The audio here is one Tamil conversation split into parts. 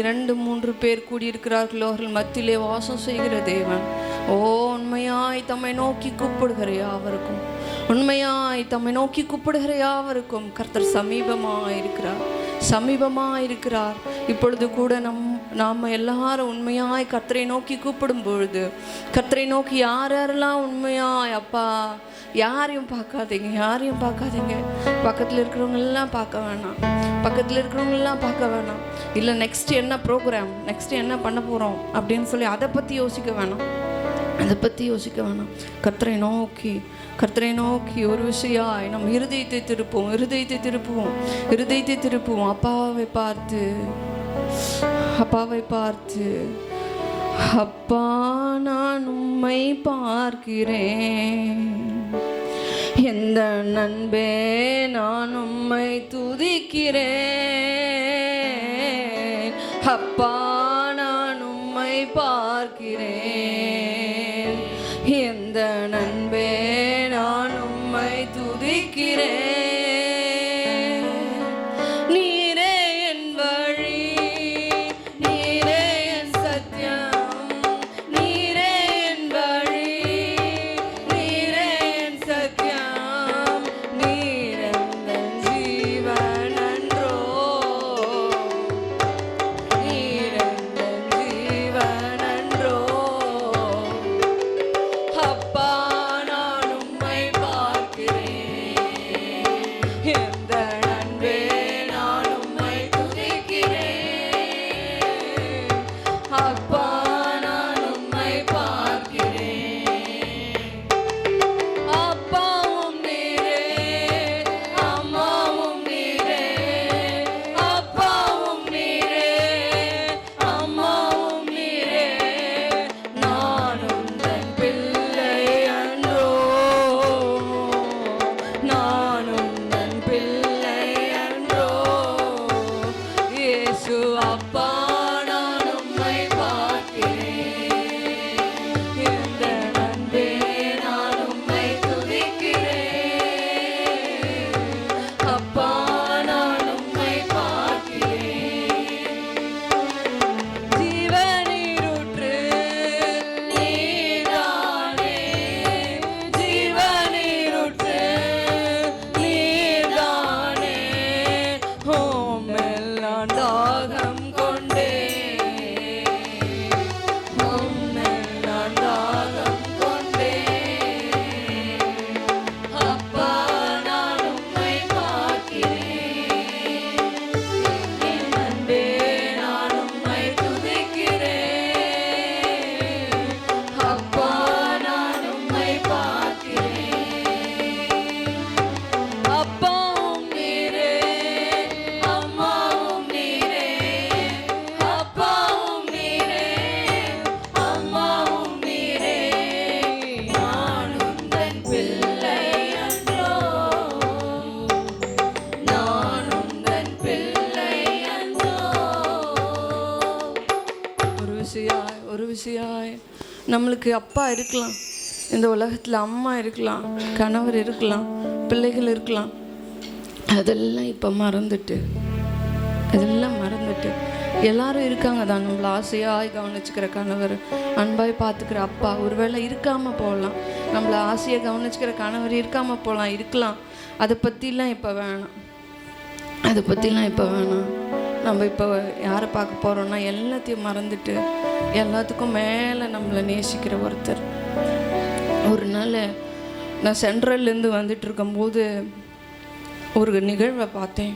2 3 பேர் கூடியிருக்கிறார்களோ அவர்கள் மத்தியிலே வாசம் செய்கிற தேவன். உண்மையாய் தம்மை நோக்கி கூப்பிடுகிற யாவருக்கும், உண்மையாய் தம்மை நோக்கி கூப்பிடுகிற யாவருக்கும் கர்த்தர் சமீபமாக இருக்கிறார். இப்பொழுது கூட நாம் எல்லாரும் உண்மையாய் கர்த்தரை நோக்கி கூப்பிடும் பொழுது, கர்த்தரை நோக்கி யாரெல்லாம் உண்மையாய், அப்பா யாரையும் பார்க்காதீங்க, பக்கத்தில் இருக்கிறவங்கெல்லாம் பார்க்க வேணாம், இல்லை நெக்ஸ்ட் என்ன ப்ரோக்ராம், நெக்ஸ்ட் என்ன பண்ண போகிறோம் அப்படின்னு சொல்லி அதை பற்றி யோசிக்க வேணாம். கர்த்தரை நோக்கி ஒரு விஷயாய் நம் இருதயத்தை திருப்புவோம். அப்பாவை பார்த்து அப்பா நான் உம்மை பார்க்கிறேன், எந்த நண்பே நான் உம்மை துதிக்கிறேன், அப்பா நான் உம்மை பார்க்கிறேன், எந்த நண்பே நான் உம்மை துதிக்கிறேன். நீரே என் வழி, நீரே என் சத்தியம், நீரே என் வழி, நீரே என் சத்தியம், நீரெந்தன் ஜீவனன்றோ, நீரெந்தன் ஜீவனன்றோ. அப்பா நான் உம்மை பார்க்கிறேன், எந்த நண்பே நான் உம்மை துதிக்கிறேன், அப்பா நான் உம்மை பார்க்கிறேன். அப்பாவும் நீரே, அம்மாவும் நீரே, அப்பாவும் நீரே, அம்மாவும் நீரே, நான் உந்தன் பிள்ளை அன்றோ, நான் உந்தன் பிள்ளை அன்றோ. இயேசு அப்பா நான் உம்மை பார்க்கிறேன், எந்த நண்பே நான் உம்மை துதிக்கிறேன், அப்பா நான் உம்மை பார்க்கிறேன். ஜீவநீரூற்று நீர்தானே, ஜீவநீரூற்று நீர்தானே, உம்மெல்லாம் தாகம் கொண்டேன், உம்மெல்லாம் தாகம் கொண்டேன், அப்பா நான் உம்மை பார்க்கிறேன், என் அன்பே நான் உம்மை துதிக்கிறேன், அப்பா நான் உம்மை பார்க்கிறேன். அப்பாவும் நீரே, அம்மாவும் நீரே, அப்பாவும் நீரே, அம்மாவும் நீரே, நான் உந்தன் பிள்ளை அன்றோ, நான் உந்தன் பிள்ளை அன்றோ. ஒரு விஷயாய் நம்மளுக்கு அப்பா இருக்கலாம், இந்த உலகத்தில் அம்மா இருக்கலாம், கணவர் இருக்கலாம், பிள்ளைகள் இருக்கலாம், அதெல்லாம் இப்போ மறந்துட்டு எல்லாரும் இருக்காங்க தான். நம்மளை ஆசையாய் கவனிச்சுக்கிற கணவர், அன்பாய் பார்த்துக்கிற அப்பா ஒருவேளை இருக்காமல் போகலாம், நம்மளை ஆசையை கவனிச்சுக்கிற கணவர் இருக்காமல் இருக்கலாம். அதை பற்றிலாம் இப்போ வேணாம். நம்ம இப்போ யாரை பார்க்க போகிறோன்னா எல்லாத்தையும் மறந்துட்டு எல்லாத்துக்கும் மேலே நம்மளை நேசிக்கிற ஒருத்தர். ஒரு நாள் நான் சென்ட்ரல்லேருந்து வந்துட்டு இருக்கும்போது ஒரு நிகழ்வை பார்த்தேன்.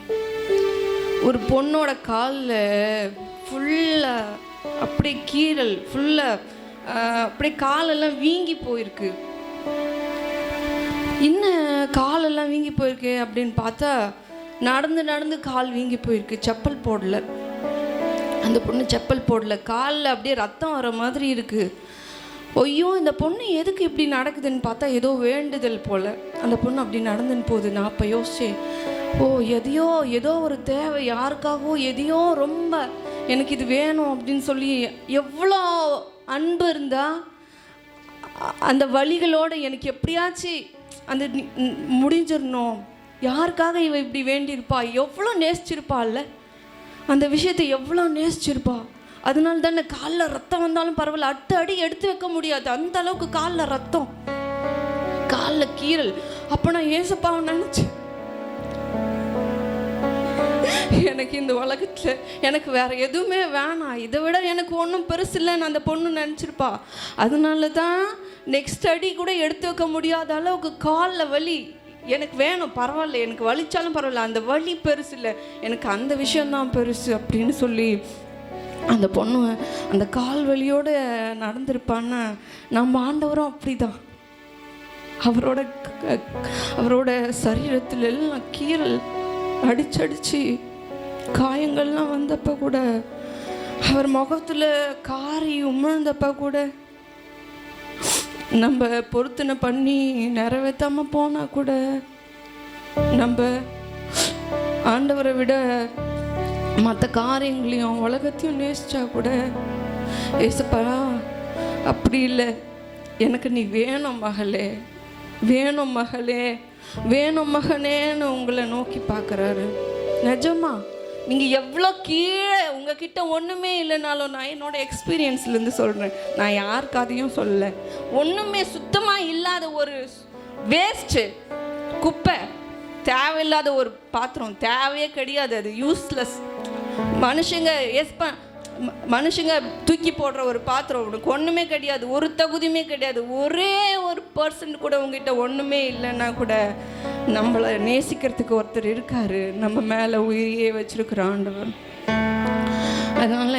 ஒரு பொண்ணோட காலில் ஃபுல்லாக அப்படியே கீறல், ஃபுல்லாக அப்படியே காலெல்லாம் வீங்கி போயிருக்கு. இன்னும் காலெல்லாம் வீங்கி போயிருக்கு அப்படின்னு பார்த்தா நடந்து கால் வீங்கி போயிருக்கு. செப்பல் போடல, அந்த பொண்ணு செப்பல் போடல, காலில் அப்படியே ரத்தம் வர மாதிரி இருக்குது. ஐயோ இந்த பொண்ணு எதுக்கு இப்படி நடக்குதுன்னு பார்த்தா ஏதோ வேண்டுதல் போல் அந்த பொண்ணு அப்படி நடந்துன்னு போகுது. நான் அப்போ யோசிச்சேன், ஏதோ ஒரு தேவை, யாருக்காகவோ எதையோ ரொம்ப எனக்கு இது வேணும் அப்படின்னு சொல்லி எவ்வளோ அன்பு இருந்தால் அந்த வழிகளோடு எனக்கு எப்படியாச்சும் அந்த முடிஞ்சிடணும். யாருக்காக இவ இப்படி வேண்டியிருப்பா, எவ்வளோ நேசிச்சிருப்பாள்ல. அந்த விஷயத்தை எவ்வளோ நேசிச்சிருப்பா. அதனால தானே காலில் ரத்தம் வந்தாலும் பரவாயில்ல, அடுத்த அடி எடுத்து வைக்க முடியாது, அந்த அளவுக்கு காலில் ரத்தம், காலில் கீறல். அப்போ நான் ஏசப்பாவை நினச்சேன், எனக்கு இந்த உலகத்தில் எனக்கு வேற எதுவுமே வேணாம், இதை விட எனக்கு ஒன்றும் பெருசு இல்லைன்னு அந்த பொண்ணு நினச்சிருப்பா. அதனால தான் நெக்ஸ்ட் அடி கூட எடுத்து வைக்க முடியாத அளவுக்கு காலில் வலி. எனக்கு வேணும், பரவாயில்ல, எனக்கு வலிச்சாலும் பரவாயில்ல, அந்த வலி பெருசு இல்லை, எனக்கு அந்த விஷயந்தான் பெருசு அப்படின்னு சொல்லி அந்த பொண்ணு அந்த கால் வலியோடு நடந்திருப்பான்னு. நம்ம ஆண்டவரும் அப்படி தான், அவரோட சரீரத்தில் எல்லாம் கீறல் அடிச்சடிச்சு காயங்கள்லாம் வந்தப்போ கூட, அவர் முகத்தில் காரி உமிழ்ந்தப்போ கூட, நம்ம பொருத்தனை பண்ணி நிறைவேற்றாம போனால் கூட, நம்ம ஆண்டவரை விட மற்ற காரியங்களையும் உலகத்தையும் நேசிச்சா கூட, ஏசப்பா அப்படி இல்லை, எனக்கு நீ வேணும் மகளே, வேணும் மகளே, வேணும் மகனேன்னு உங்களை நோக்கி பார்க்குறாரு. நிஜமா நீங்கள் எவ்வளோ கீழே உங்ககிட்ட ஒன்றுமே இல்லைனாலும், நான் என்னோட எக்ஸ்பீரியன்ஸ்லேருந்து சொல்கிறேன், நான் யாருக்காதையும் சொல்லலை, ஒன்றுமே சுத்தமாக இல்லாத ஒரு வேஸ்ட்டு குப்பை, தேவையில்லாத ஒரு பாத்திரம், தேவையே கிடையாது, அது யூஸ்லெஸ், மனுஷங்க தூக்கி போடுற ஒரு பாத்திரம், உனக்கு ஒன்றுமே கிடையாது, ஒரு தகுதியுமே கிடையாது, ஒரே ஒரு பர்சன்ட் கூட உங்ககிட்ட ஒன்றுமே இல்லைன்னா கூட நம்மளை நேசிக்கிறதுக்கு ஒருத்தர் இருக்காரு, நம்ம மேலே உயிரியே வச்சிருக்கிற ஆண்டவர். அதனால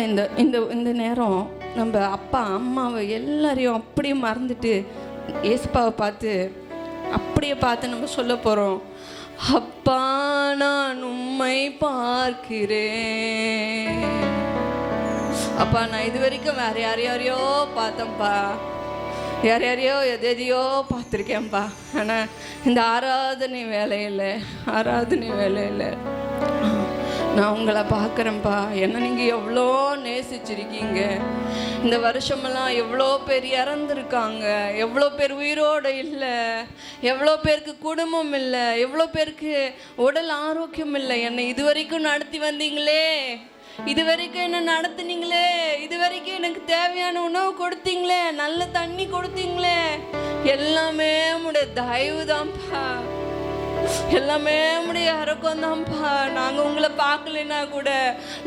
இந்த நேரம் நம்ம அப்பா அம்மாவை எல்லாரையும் அப்படியே மறந்துட்டு ஏசப்பாவை அப்படியே பார்த்து நம்ம சொல்ல போகிறோம், அப்பா நான் உம்மை பார்க்கிறேன். அப்பா நான் இது வரைக்கும் வேறு யாரையோ பார்த்தேன்ப்பா, யாரையோ எதையோ பார்த்துருக்கேன்ப்பா, ஆனால் இந்த ஆராதனை வேலையில் நான் உங்களை பார்க்குறேன்ப்பா. என்ன நீங்கள் எவ்வளோ நேசிச்சிருக்கீங்க, இந்த வருஷமெல்லாம் எவ்வளோ பேர் இறந்துருக்காங்க, எவ்வளோ பேர் உயிரோடு இல்லை, எவ்வளோ பேருக்கு குடும்பம் இல்லை, எவ்வளோ பேருக்கு உடல் ஆரோக்கியம் இல்லை. என்னை இது வரைக்கும் நடத்தி வந்தீங்களே, இது வரைக்கும் என்ன நடத்துனீங்களே, இது வரைக்கும் எனக்கு தேவையான உணவு கொடுத்தீங்களே, நல்ல தண்ணி கொடுத்தீங்களே, எல்லாமே உடைய தயவு தான்ப்பா, எல்லாமே உடைய இறக்கம் தான்ப்பா. நாங்கள் உங்களை பார்க்கலன்னா கூட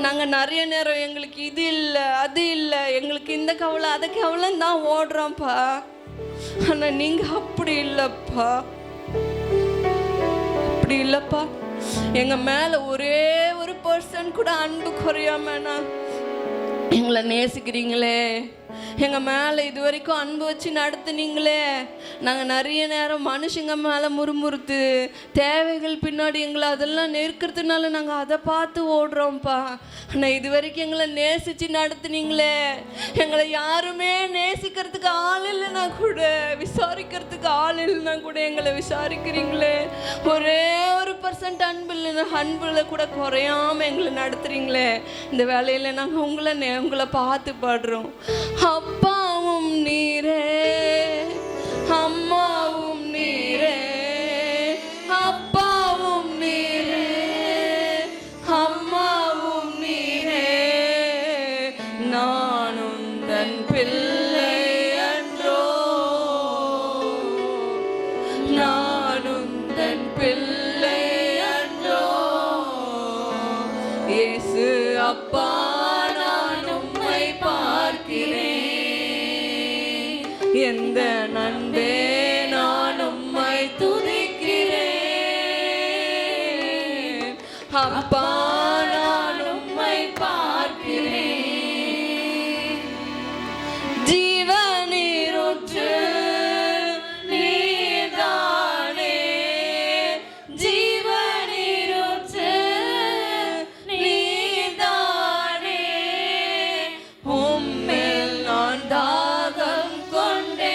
நாங்கள் நிறைய நேரம் எங்களுக்கு இது இல்லை அது இல்லை, எங்களுக்கு இந்த கவலை அதை கவலைன்னு தான் ஓடுறோம்ப்பா. ஆனால் நீங்கள் அப்படி இல்லைப்பா, அப்படி இல்லைப்பா. எங்கள் மேலே ஒரே ஒரு பர்சன் கூட அன்பு குறையாமண்ணா எங்களை நேசிக்கிறீங்களே, எங்கள் மேலே இது வரைக்கும் அன்பு வச்சு நடத்துனீங்களே. நாங்கள் நிறைய நேரம் மனுஷங்க மேலே முறுமுறுத்து தேவைகள் பின்னாடி எங்களை அதெல்லாம் நெருக்கிறதுனால நாங்கள் அதை பார்த்து ஓடுறோம்ப்பா. ஆனால் இது வரைக்கும் எங்களை நேசித்து நடத்துனீங்களே, எங்களை யாருமே நேசிக்கிறதுக்கு ஆள் இல்லைன்னா கூட, விசாரிக்கிறதுக்கு ஆள் இல்லைன்னா கூட எங்களை விசாரிக்கிறீங்களே. ஒரே ஒரு பர்சன்ட் அன்பில் கூட குறையாமல் எங்களை நடத்துகிறீங்களே. இந்த வேலையில் நாங்கள் உங்களை பார்த்து பாடுறோம். அப்பாவும் நீரே, அம்மாவும் நீரே, அப்பாவும் நீரே, அம்மாவும் நீரே, நான் உந்தன் பிள்ளை அன்றோ, நான் உந்தன் பிள்ளை அன்றோ, இயேசு அப்பா நான் உம்மை பார்க்கிறேன், எந்த நண்பே நான் உம்மை துதிக்கிறேன், அப்பா நான் உம்மை பார்க்கிறேன், ஜீவநீரூற்று நீர்தானே, ஜீவநீரூற்று நீர்தானே, உம்மில் நான் தாகம் கொண்டேன்,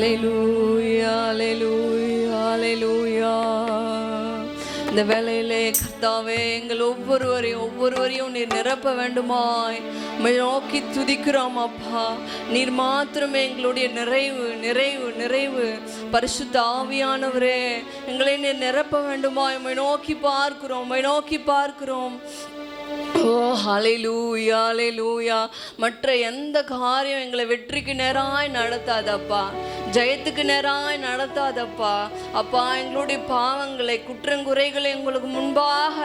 ஹல்லேலூயா ஹல்லேலூயா ஹல்லேலூயா. இந்த வேளையிலே கர்த்தாவே எங்கள் ஒவ்வொருவரையும் நீர் நிரப்ப வேண்டுமாய் நோக்கி துதிக்கிறோம் அப்பா. நீர் மாத்திரமே எங்களுடைய நிறைவு நிறைவு நிறைவு. பரிசுத்த ஆவியானவரே எங்களை நீர் நிரப்ப வேண்டுமாய் நோக்கி பார்க்கிறோம். ஓ ஹல்லேலூயா ஹல்லேலூயா. மற்ற எந்த காரியம் எங்களை வெற்றிக்கு நேராய் நடத்தாதப்பா, ஜெயத்துக்கு நேராய் நடத்தாதப்பா. அப்பா, எங்களுடைய பாவங்களை குற்றங்குறைகளை உங்களுக்கு முன்பாக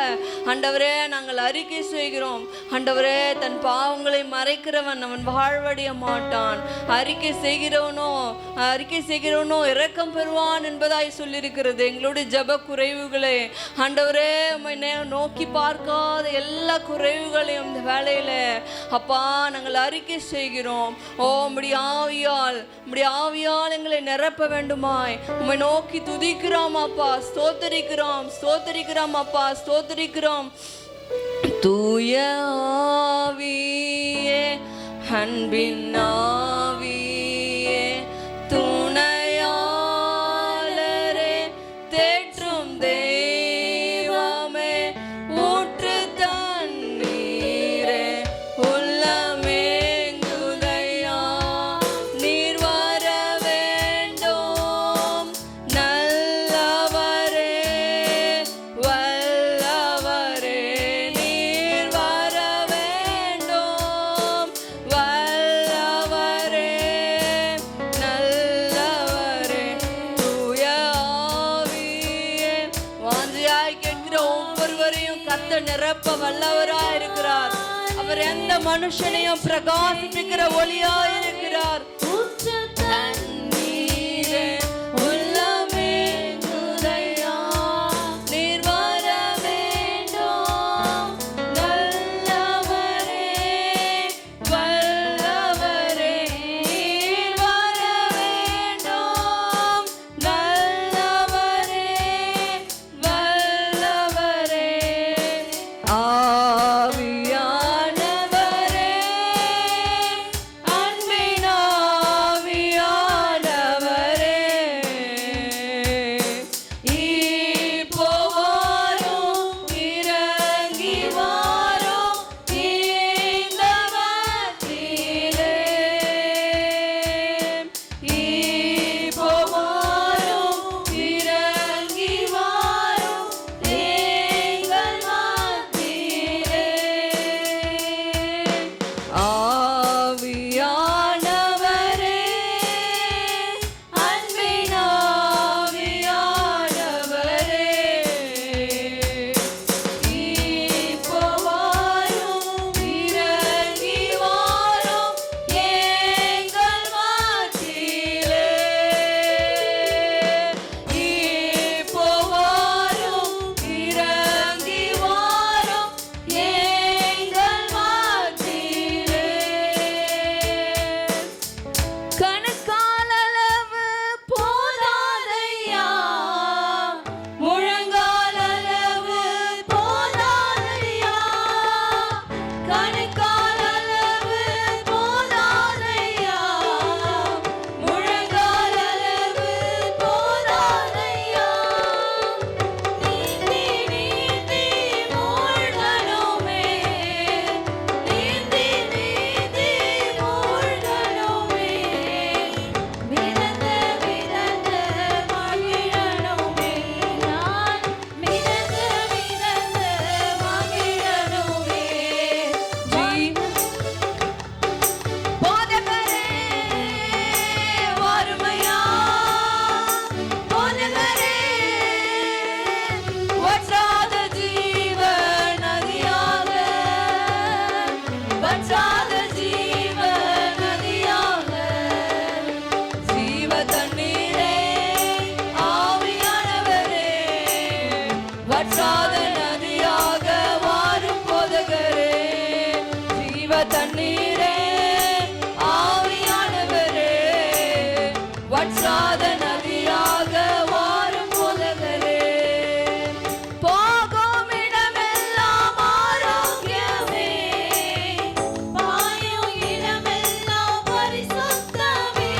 ஆண்டவரே நாங்கள் அறிக்கை செய்கிறோம். ஆண்டவரே, தன் பாவங்களை மறைக்கிறவன் அவன் வாழ்வடைய மாட்டான், அறிக்கை செய்கிறவனோ இரக்கம் பெறுவான் என்பதாய் சொல்லியிருக்கிறது. எங்களுடைய ஜப குறைவுகளை ஆண்டவரே நோக்கி பார்க்காத எல்லா குறைவுகளையும் இந்த வேளையில அப்பா நாங்கள் அறிக்கை செய்கிறோம். ஓ உம்முடைய ஆவியால் எங்களை நிரப்ப வேண்டுமாய் உம்மை நோக்கி துதிக்கிறோம் அப்பா. ஸ்தோத்தரிக்கிறோம் அப்பா, ஸ்தோத்தரிக்கிறோம். தூய ஆவியே, அன்பின் ஆவியே, துணையாளரே, தேற்றும் தெய்வமே, ஊற்று தண்ணீரே, உள்ளமேங்குதையா, நீர் வர வேண்டும். நல்லவரே, வல்லவரே, நீர் வர வேண்டும். வல்லவரே, நல்லவரே, தூய ஆவியே. வாஞ்சையாய் கேட்கிற ஒவ்வொருவரையும் கர்த்தர் நிரப்ப வல்லவராய் இருக்கிறார். அவர் எந்த மனுஷனையும் பிரகாசிப்பிக்கிற ஒளியாய் இருக்கிறார். தண்ணீரே, உள்ளமேங்குதையா, நீர் வர வேண்டும். நல்லவரே, வல்லவரே, நீர் வர வேண்டும். நல்லவரே, வல்லவரே, ஆவியானவரே, அன்பின் ஆவியானவரே, இப்போ வாரும், இறங்கி வாரும் இந்த மத்தியிலே. இப்போ வாரும், இறங்கி வாரும் எங்கள் மத்தியிலே. ஆவியானவரே, அன்பின் ஆவியானவரே, இப்போ வாரும், இறங்கி வாரும் எங்கள் மத்தியிலே. இப்போ வாரும், இறங்கி வாரும் எங்கள் மத்தியிலே. கணுக்கால் அளவு போதாதையா, முழங்கால் அளவு போதாதையா, கணுக்கால் அளவு போதாதையா, முழங்கால் அளவு போதாதையா. நீந்தி நீந்தி மூழ்கணுமே, நீந்தி நீந்தி மூழ்கணுமே, மிதந்து மிதந்து மகிழணுமே, நான் மிதந்து மிதந்து மகிழணுமே. போதகரே வாருமையா, போதகரே வற்றாத ஜீவ நதியாக, வற்றாத ஜீவ நதியாக, ஜீவ தண்ணீரே, ஆவியானவரே, வற்றாத நதியாக வாரும் போதகரே. ஜீவ தண்ணீரே, ஆவியானவரே, வற்றாத நதியாக வாரும் போதகரே. போகும் இடமெல்லாம் ஆரோக்கியமே, பாயும் இடமெல்லாம் பரிசுத்தமே,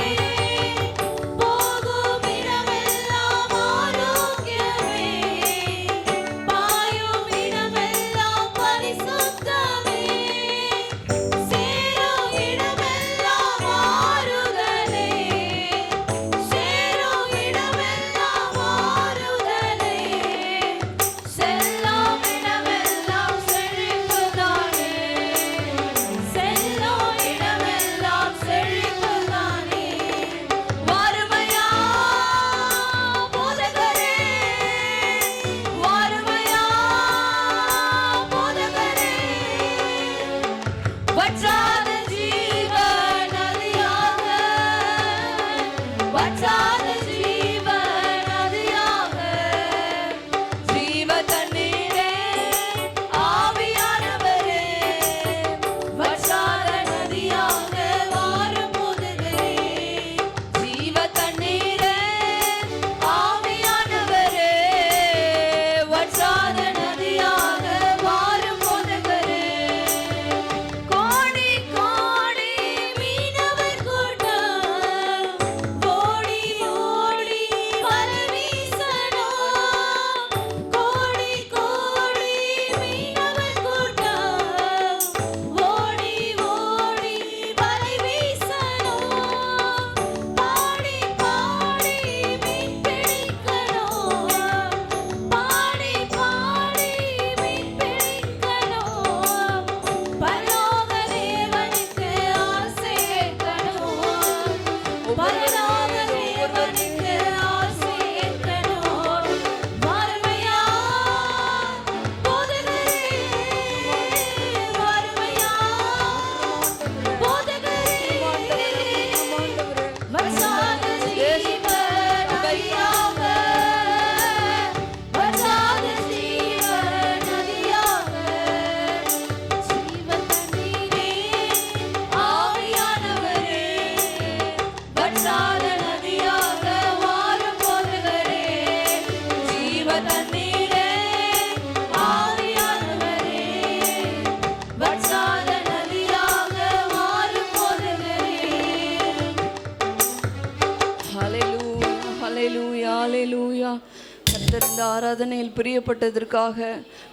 இந்த ஆராதனையில் பிரியப்பட்டதற்காக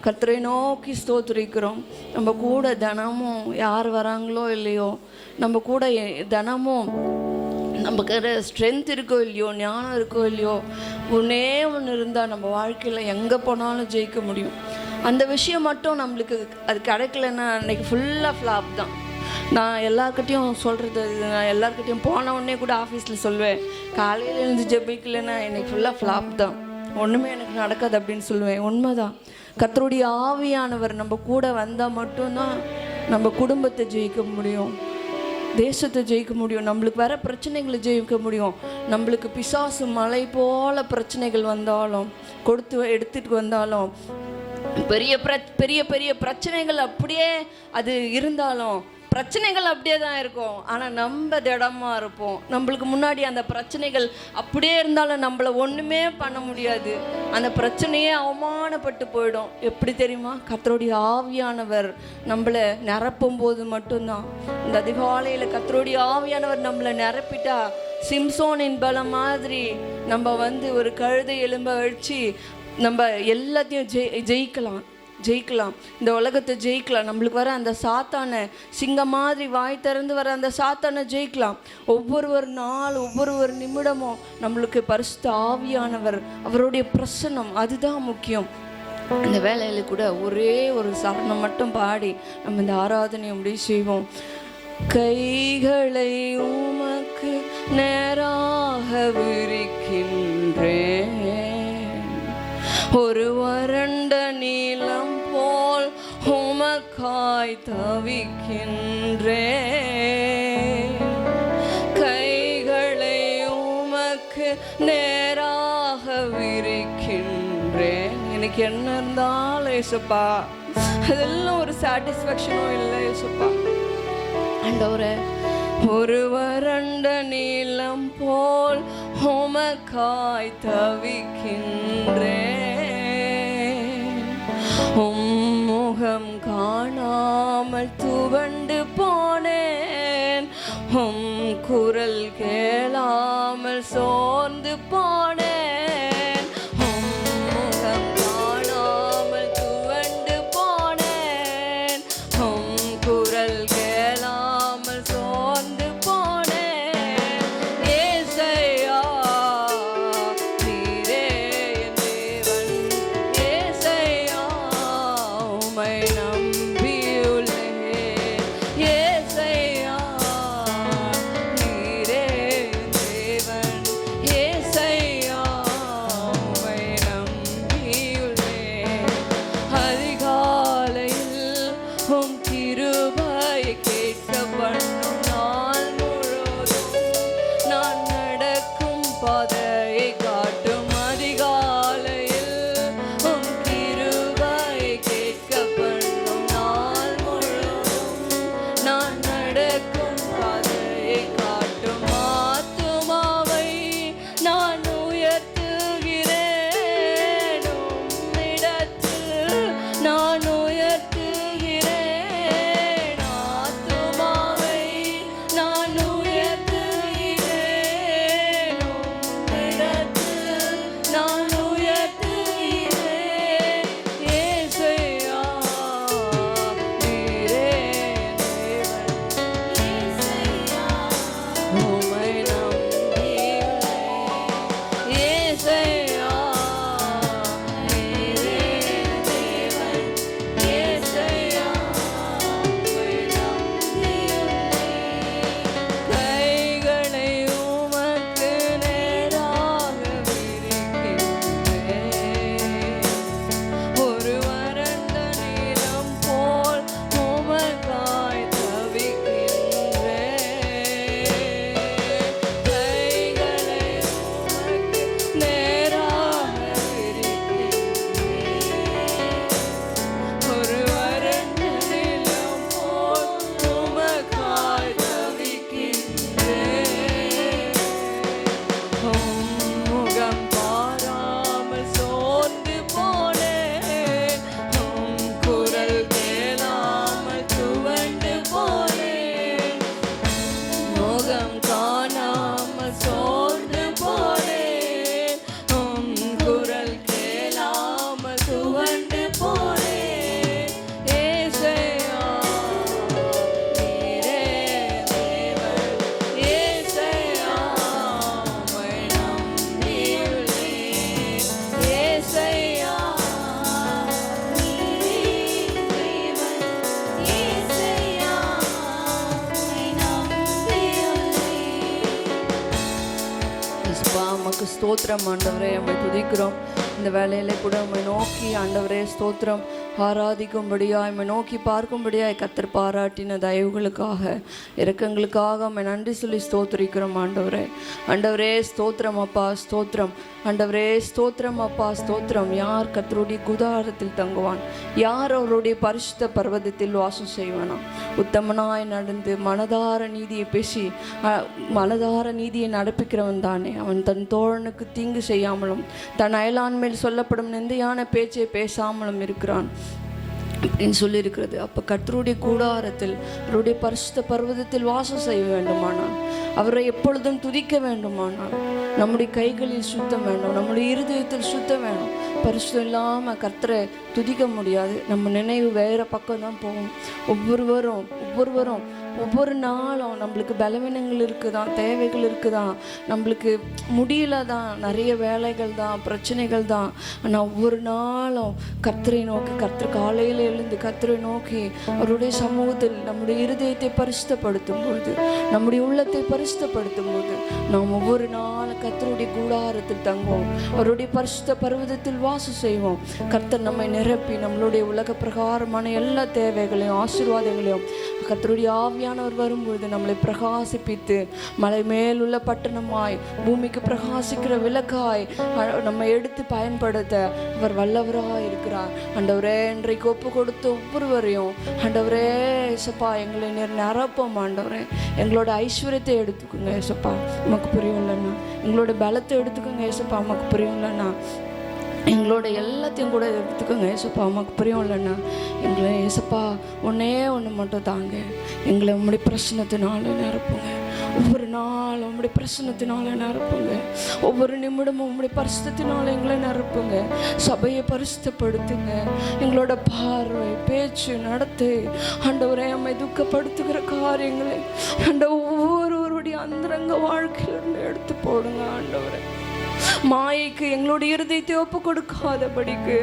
கர்த்தரை நோக்கி ஸ்தோத்திரிக்கிறோம். நம்ம கூட தினமும் யார் வராங்களோ இல்லையோ, நம்ம கூட தினமும் நமக்கு ஸ்ட்ரென்த் இருக்கோ இல்லையோ, ஞானம் இருக்கோ இல்லையோ, ஒன்றே ஒன்று இருந்தால் நம்ம வாழ்க்கையில் எங்கே போனாலும் ஜெயிக்க முடியும். அந்த விஷயம் மட்டும் நம்மளுக்கு அது கிடைக்கலன்னா அன்றைக்கி ஃபுல்லாக ஃப்ளாப் தான். நான் எல்லாருக்கிட்டையும் சொல்கிறது, நான் எல்லாருக்கிட்டையும் போன உடனே கூட ஆஃபீஸில் சொல்லுவேன், காலையில் எழுந்து ஜெபிக்கலைன்னா எனக்கு ஃபுல்லாக ஃப்ளாப் தான், ஒன்றுமே எனக்கு நடக்காது அப்படின்னு சொல்லுவேன். உண்மைதான். கர்த்தருடைய ஆவியானவர் நம்ம கூட வந்தால் மட்டும்தான் நம்ம குடும்பத்தை ஜெயிக்க முடியும், தேசத்தை ஜெயிக்க முடியும், நம்மளுக்கு வர பிரச்சனைகளை ஜெயிக்க முடியும். நம்மளுக்கு பிசாசு மலை போல பிரச்சனைகள் வந்தாலும், எடுத்துகிட்டு வந்தாலும், பெரிய பெரிய பிரச்சனைகள் அப்படியே அது இருந்தாலும் பிரச்சனைகள் அப்படியே தான் இருக்கும். ஆனால் நம்ம திடமாக இருப்போம். நம்மளுக்கு முன்னாடி அந்த பிரச்சனைகள் அப்படியே இருந்தாலும் நம்மளை ஒன்றுமே பண்ண முடியாது. அந்த பிரச்சனையே அவமானப்பட்டு போயிடும். எப்படி தெரியுமா? கர்த்தருடைய ஆவியானவர் நம்மளை நிரப்பும் போது மட்டும்தான். இந்த அதிகாலையில் கர்த்தருடைய ஆவியானவர் நம்மளை நிரப்பிட்டா சிம்சோனின் பலம் மாதிரி நம்ம ஒரு கழுதை எலும்பை வச்சு நம்ம எல்லாத்தையும் ஜெயிக்கலாம், இந்த உலகத்தை ஜெயிக்கலாம். நம்மளுக்கு வர அந்த சாத்தானை, சிங்கம் மாதிரி வாய் திறந்து வர அந்த சாத்தானை ஜெயிக்கலாம். ஒவ்வொரு நிமிடமும் நம்மளுக்கு பரிசுத்த ஆவியானவர், அவருடைய பிரசன்னம், அதுதான் முக்கியம். அந்த வேலையில் கூட ஒரே ஒரு சரணம் மட்டும் பாடி நம்ம இந்த ஆராதனை முடிவு செய்வோம். கைகளை உமக்கு நேராக விரிக்கின்றேன், ஒரு வறண்ட நீலம் போல் உமக்காய் தவிக்கின்றேன். கைகளை உமக்கு நேராக விரிக்கின்றேன். எனக்கு என்ன இருந்தாலும் ஏசப்பா, அதெல்லாம் ஒரு சாட்டிஸ்ஃபேக்ஷனும் இல்லை ஏசப்பா. ஆண்டவரே, ஒரு வறண்ட நீலம் போல் உமக்காய் தவிக்கின்றேன். முகம் காணாமல் துவண்டு போனேன், குரல் கேளாமல் சோர்ந்து போனேன். முகம் காணாமல் துவண்டு போனேன், குரல் கேளாமல் சோர்ந்து போனேன். ஏசையா நீரே என் தேவன், ஏசையா உம்மை நம்பியுள்ளேன். ஏசையா நீரே என் தேவன், ஏசையா உம்மை நம்பியுள்ளேன். அதிகாலையில் உம் கிருபையை கேட்க பண்ணும் நாள் முழுவதும் நான் நடக்கும் பாதையை காட்டும். அதிகாலையில் உம் கிருபையை கேட்க பண்ணும் நாள் முழுவதும் நான் நடக்கும் பாதையை காட்டும். ஆத்துமாவை நான் உயர்த்துகிறேன், உம்மிடத்தில் நான் உயர்த்துகிறேன். ஆத்துமாவை நான் உயர்த்துகிறேன், உம்மிடத்தில் நான் உயர்த்துகிறேன். ஏசையா நீரே என் தேவன், ஸ்தோத்திரம் ஆண்டவரே, உம்மை துதிக்கிறோம். இந்த வேலையில கூட உம்மை நோக்கி ஆண்டவரே ஸ்தோத்திரம் ஆராதிக்கும்படியாய் உம்மை நோக்கி பார்க்கும்படியாய் கர்த்தர் பாராட்டின தயவுகளுக்காக இரக்கங்களுக்காக உம்மை நன்றி சொல்லி ஸ்தோத்திரிக்கிறோம் ஆண்டவரே. ஆண்டவரே ஸ்தோத்திரம் அப்பா, ஸ்தோத்திரம் ஆண்டவரே, ஸ்தோத்திரம் அப்பா, ஸ்தோத்திரம். யார் கர்த்தருடைய கூடாரத்தில் தங்குவான்? யார் அவருடைய பரிசுத்த பர்வதத்தில் வாசம் செய்வானாம்? உத்தமனாய் நடந்து மனதார நீதியை பேசி மனதார நீதியை நடப்பிக்கிறவன் தானே. அவன் தன் தோழனுக்கு தீங்கு செய்யாமலும் தன் அயலான் மேல் சொல்லப்படும் நிந்தையான பேச்சை பேசாமலும் இருக்கிறான் அப்படின்னு சொல்லியிருக்கிறது. அப்போ கர்த்தருடைய கூடாரத்தில் அவருடைய பரிசுத்த பர்வதத்தில் வாசம் செய்ய வேண்டுமானால், அவரை எப்பொழுதும் துதிக்க வேண்டுமானால், நம்முடைய கைகளில் சுத்தம் வேண்டும், நம்முடைய இருதயத்தில் சுத்தம் வேணும். பரிசுத்தம் இல்லாமல் கர்த்தரை துதிக்க முடியாது. நம்ம நினைவு வேறு பக்கம் தான் போகும். ஒவ்வொருவரும் ஒவ்வொரு நாளும் நம்மளுக்கு பலவீனங்கள் இருக்குதான், தேவைகள் இருக்குதான், நம்மளுக்கு முடியல தான், நிறைய வேலைகள் தான், பிரச்சனைகள் தான். ஆனால் ஒவ்வொரு நாளும் கர்த்தரை நோக்கி, கர்த்தர் காலையில் எழுந்து கர்த்தரை நோக்கி அவருடைய சமூகத்தில் நம்முடைய இருதயத்தை பரிசுத்தப்படுத்தும் போது, நம்முடைய உள்ளத்தை பரிசுத்தப்படுத்தும் போது, நாம் ஒவ்வொரு நாளும் கர்த்தருடைய கூடாரத்தில் தங்குவோம், அவருடைய பரிசுத்த பர்வதத்தில் வாசம் செய்வோம். கர்த்தர் நம்மை நிரப்பி நம்மளுடைய உலக பிரகாரமான எல்லா தேவைகளையும் ஆசீர்வாதங்களையும் கர்த்தருடைய ஆவியானவர் வரும்பொழுது நம்மளை பிரகாசிப்பித்து மலை மேலுள்ள பட்டணமாய் பூமிக்கு பிரகாசிக்கிற விளக்காய் நம்ம எடுத்து பயன்படுத்த அவர் வல்லவராக இருக்கிறார். ஆண்டவரே, இன்றைக்கு ஒப்பு கொடுத்த ஒவ்வொருவரையும் ஆண்டவரே ஏசப்பா எங்களை நிரப்போம். ஆண்டவரே, எங்களோட ஐஸ்வர்யத்தை எடுத்துக்கோங்க ஏசப்பா, நமக்கு புரியும் இல்லைன்னா. எங்களோட பலத்தை எடுத்துக்கோங்க ஏசப்பா, நமக்கு புரியும் இல்லைன்னா. எங்களோட எல்லாத்தையும் கூட எடுத்துக்கோங்க ஏசப்பா, அம்மாவுக்கு புரியும் இல்லைன்னா. எங்களை ஏசப்பா ஒன்றே ஒன்று மட்டும் தாங்க, எங்களை உங்களுடைய பிரச்சனத்தினால நிரப்புங்க. ஒவ்வொரு நாளும் உங்களுடைய பிரச்சனத்தினால நிரப்புங்க. ஒவ்வொரு நிமிடமும் உங்களுடைய பரிசுத்தத்தினால எங்களை நிரப்புங்க. சபையை பரிசுத்தப்படுத்துங்க. எங்களோட பார்வை, பேச்சு, நடத்தை ஆண்டவரே நம்மை துக்கப்படுத்துகிற காரியங்களை ஒவ்வொருவருடைய அந்தரங்க வாழ்க்கையிலிருந்து எடுத்து போடுங்க ஆண்டவரே. மாயைக்கு எங்களுடைய இருதயத்தை ஒப்பு கொடுக்காதபடிக்கு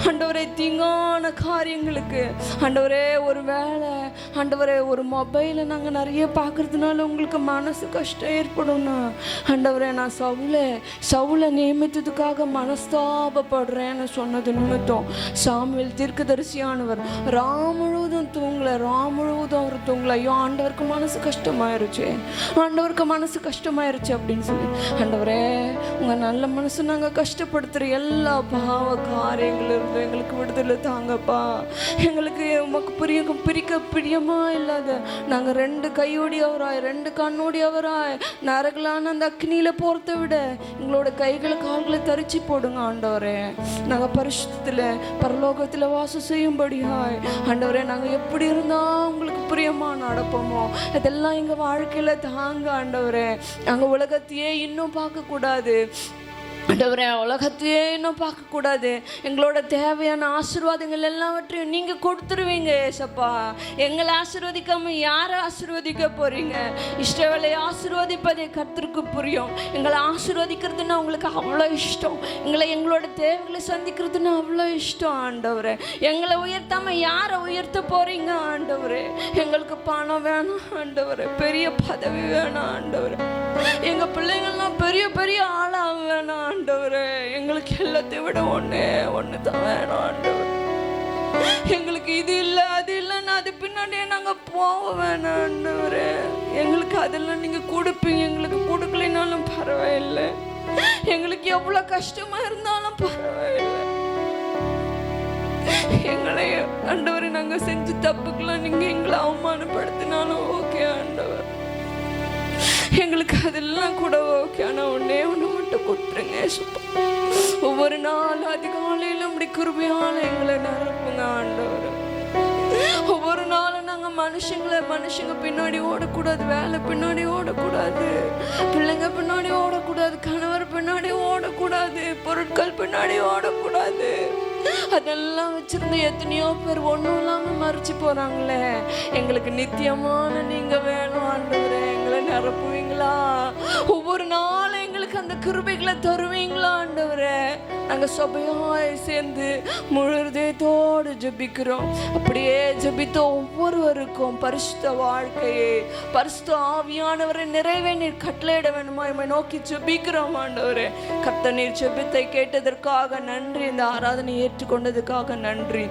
ஆண்டவரே, தீங்கான காரியங்களுக்கு ஆண்டவரே, ஒரு வேலை ஆண்டவரே, ஒரு மொபைலை நாங்கள் நிறைய பார்க்கறதுனால உங்களுக்கு மனசு கஷ்டம் ஏற்படும்னா ஆண்டவரே, நான் சவுலை நியமித்ததுக்காக மனஸ்தாபப்படுறேன்னு சொன்னது நிமித்தம் சாமுவேல் தீர்க்கதரிசியானவர் முழுவதும் அவர் தூங்கல. ஐயோ, ஆண்டவருக்கு மனசு கஷ்டமாயிருச்சு அப்படின்னு சொல்லி, ஆண்டவரே உங்க நல்ல மனசு நாங்கள் கஷ்டப்படுத்துகிற எல்லா பாவ காரியங்களிலிருந்து எங்களுக்கு விடுதலை தாங்கப்பா. எங்களுக்கு உமக்கு பிரியமா இல்லாத நாங்கள் 2 கையோடியவராய் 2 கண்ணோடியவராய் நரகலான அந்த அக்னியில் போகிறத விட எங்களோட கைகளை கால்களை தரிச்சு போடுங்க ஆண்டவரே. நாங்கள் பரிசுத்தத்தில் பரலோகத்தில் வாசம் செய்யும்படியாய் ஆண்டவரே, நாங்கள் எப்படி இருந்தால் உங்களுக்கு பிரியமா நடப்போமோ அதெல்லாம் எங்கள் வாழ்க்கையில் தாங்க ஆண்டவரே. நாங்கள் உலகத்தையே இன்னும் பார்க்கக்கூடாது ஆண்டவரே, உலகத்தையே இன்னும் பார்க்கக்கூடாது. எங்களோட தேவையான ஆசீர்வாதங்கள் எல்லாவற்றையும் நீங்கள் கொடுத்துருவீங்க ஏசப்பா. எங்களை ஆசீர்வதிக்காமல் யாரை ஆசீர்வதிக்க போகிறீங்க? இஸ்ரவேலை ஆசீர்வதிப்பதே கர்த்தருக்கு புரியும். எங்களை ஆசீர்வதிக்கிறதுன்னா உங்களுக்கு அவ்வளோ இஷ்டம். எங்களோட தேவைகளை சந்திக்கிறதுன்னா அவ்வளோ இஷ்டம் ஆண்டவரே. எங்களை உயர்த்தாமல் யாரை உயர்த்த போகிறீங்க ஆண்டவரே? எங்களுக்கு பணம் வேணாம் ஆண்டவரே, பெரிய பதவி வேணாம் ஆண்டவரே, எங்கள் பிள்ளைங்கள்லாம் பெரிய பெரிய ஆளாக வேணாம் ஆண்டவரே. எங்களுக்கு எல்லாத்தையும் விட ஒன்று தான் வேணும் ஆண்டவர். எங்களுக்கு இது இல்லை அது இல்லைன்னு அது பின்னாடியே நாங்கள் போக வேணாம் ஆண்டவரே. எங்களுக்கு அதெல்லாம் நீங்கள் கொடுப்பீங்க. எங்களுக்கு கொடுக்கலைனாலும் பரவாயில்லை, எங்களுக்கு எவ்வளோ கஷ்டமா இருந்தாலும் பரவாயில்லை. எங்களை ஆண்டவரை நாங்கள் செஞ்சு தப்புக்கெல்லாம் நீங்கள் எங்களை அவமானப்படுத்தினாலும் ஓகே ஆண்டவர், எங்களுக்கு அதெல்லாம் கூட ஓகே. ஆனால் ஒன்று மட்டும் கொடுத்துருங்க ஏசப்பா. ஒவ்வொரு நாள் அதிகாலையில் அப்படி கிருபையால எங்களை நிரப்புங்க ஆண்டவர். ஒவ்வொரு நாளும் நாங்கள் மனுஷங்க பின்னாடி ஓடக்கூடாது, வேலை பின்னாடி ஓடக்கூடாது, பிள்ளைங்க பின்னாடி ஓடக்கூடாது, கணவர் பின்னாடி ஓடக்கூடாது, பொருட்கள் பின்னாடி ஓடக்கூடாது. அதெல்லாம் வச்சிருந்து எத்தனையோ பேர் ஒன்றும் இல்லாமல் மறைச்சு போகிறாங்களே. எங்களுக்கு நித்தியமான நீங்கள் வேணும் ஆண்டவரே. எங்களை நிரப்புவீங்களா? ஒவ்வொரு நாளும் எங்களுக்கு அந்த கிருபைகளை தருவீங்களா ஆண்டவரே? நாங்க சபையாய் சேர்ந்து முழு இதயத்தோடு ஜெபிக்கிறோம். அப்படியே ஜெபித்த ஒவ்வொருவருக்கும் பரிசுத்த வாழ்க்கையை, பரிசுத்த ஆவியானவரை நிறைவே நீர் கட்டளையிட வேணுமா எம்மை நோக்கி ஜெபிக்கிறோம் ஆண்டவரே. கர்த்தர் நீர் ஜெபத்தை கேட்டதற்காக நன்றி, இந்த ஆராதனை ஏற்றுக்கொண்டதுக்காக நன்றி.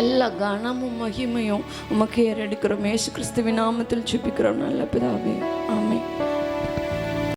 எல்லா கனமும் மகிமையும் உமக்கு ஏறெடுக்கிறோம். இயேசு கிறிஸ்துவின் நாமத்தில் ஜெபிக்கிறோம் நல்ல பிதாவே, ஆமென்.